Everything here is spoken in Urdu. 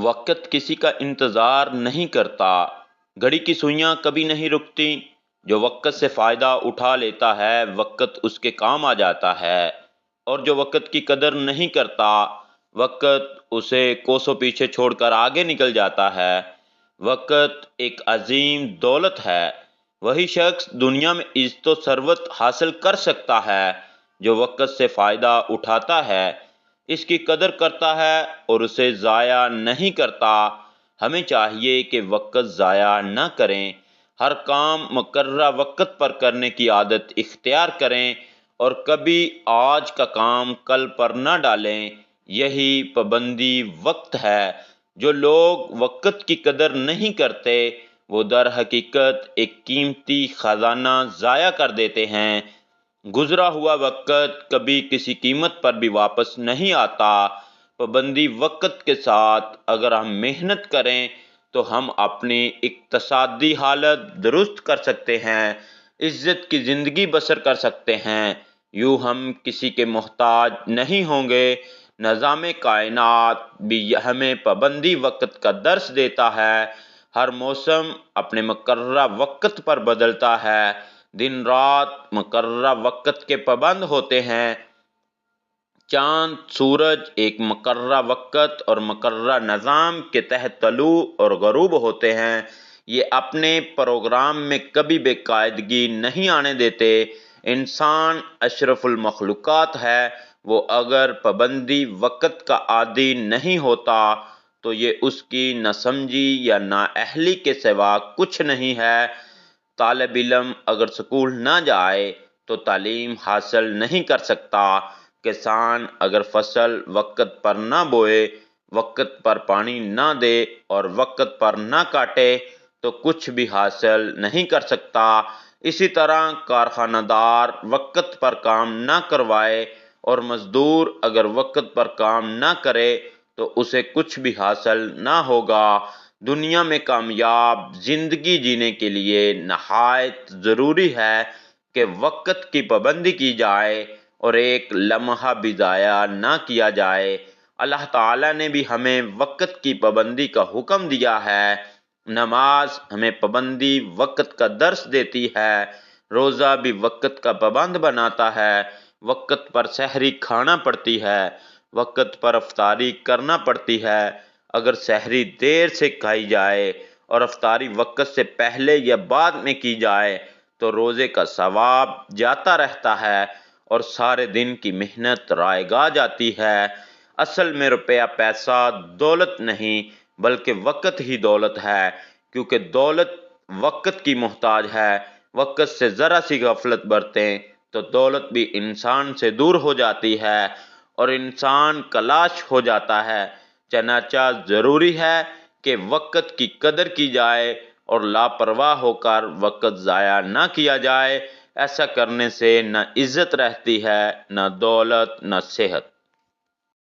وقت کسی کا انتظار نہیں کرتا، گھڑی کی سوئیاں کبھی نہیں رکتی۔ جو وقت سے فائدہ اٹھا لیتا ہے وقت اس کے کام آ جاتا ہے، اور جو وقت کی قدر نہیں کرتا وقت اسے کوسوں پیچھے چھوڑ کر آگے نکل جاتا ہے۔ وقت ایک عظیم دولت ہے۔ وہی شخص دنیا میں عزت و ثروت حاصل کر سکتا ہے جو وقت سے فائدہ اٹھاتا ہے، اس کی قدر کرتا ہے اور اسے ضائع نہیں کرتا۔ ہمیں چاہیے کہ وقت ضائع نہ کریں، ہر کام مقررہ وقت پر کرنے کی عادت اختیار کریں اور کبھی آج کا کام کل پر نہ ڈالیں۔ یہی پابندی وقت ہے۔ جو لوگ وقت کی قدر نہیں کرتے وہ در حقیقت ایک قیمتی خزانہ ضائع کر دیتے ہیں۔ گزرا ہوا وقت کبھی کسی قیمت پر بھی واپس نہیں آتا۔ پابندی وقت کے ساتھ اگر ہم محنت کریں تو ہم اپنی اقتصادی حالت درست کر سکتے ہیں، عزت کی زندگی بسر کر سکتے ہیں۔ یوں ہم کسی کے محتاج نہیں ہوں گے۔ نظام کائنات بھی ہمیں پابندی وقت کا درس دیتا ہے۔ ہر موسم اپنے مقررہ وقت پر بدلتا ہے، دن رات مقررہ وقت کے پابند ہوتے ہیں۔ چاند، سورج ایک مقررہ وقت اور مقررہ نظام کے تحت طلوع اور غروب ہوتے ہیں۔ یہ اپنے پروگرام میں کبھی بے قاعدگی نہیں آنے دیتے۔ انسان اشرف المخلوقات ہے، وہ اگر پابندی وقت کا عادی نہیں ہوتا تو یہ اس کی نہ سمجھی یا نااہلی کے سوا کچھ نہیں ہے۔ طالب علم اگر سکول نہ جائے تو تعلیم حاصل نہیں کر سکتا۔ کسان اگر فصل وقت پر نہ بوئے، وقت پر پانی نہ دے اور وقت پر نہ کاٹے تو کچھ بھی حاصل نہیں کر سکتا۔ اسی طرح کارخانہ دار وقت پر کام نہ کروائے اور مزدور اگر وقت پر کام نہ کرے تو اسے کچھ بھی حاصل نہ ہوگا۔ دنیا میں کامیاب زندگی جینے کے لیے نہایت ضروری ہے کہ وقت کی پابندی کی جائے اور ایک لمحہ بھی ضائع نہ کیا جائے۔ اللہ تعالیٰ نے بھی ہمیں وقت کی پابندی کا حکم دیا ہے۔ نماز ہمیں پابندی وقت کا درس دیتی ہے، روزہ بھی وقت کا پابند بناتا ہے۔ وقت پر سحری کھانا پڑتی ہے، وقت پر افطاری کرنا پڑتی ہے۔ اگر سحری دیر سے کھائی جائے اور افطاری وقت سے پہلے یا بعد میں کی جائے تو روزے کا ثواب جاتا رہتا ہے اور سارے دن کی محنت رائے گاہ جاتی ہے۔ اصل میں روپیہ پیسہ دولت نہیں بلکہ وقت ہی دولت ہے، کیونکہ دولت وقت کی محتاج ہے۔ وقت سے ذرا سی غفلت برتیں تو دولت بھی انسان سے دور ہو جاتی ہے اور انسان کا لاش ہو جاتا ہے۔ چنانچہ ضروری ہے کہ وقت کی قدر کی جائے اور لاپرواہ ہو کر وقت ضائع نہ کیا جائے۔ ایسا کرنے سے نہ عزت رہتی ہے، نہ دولت، نہ صحت۔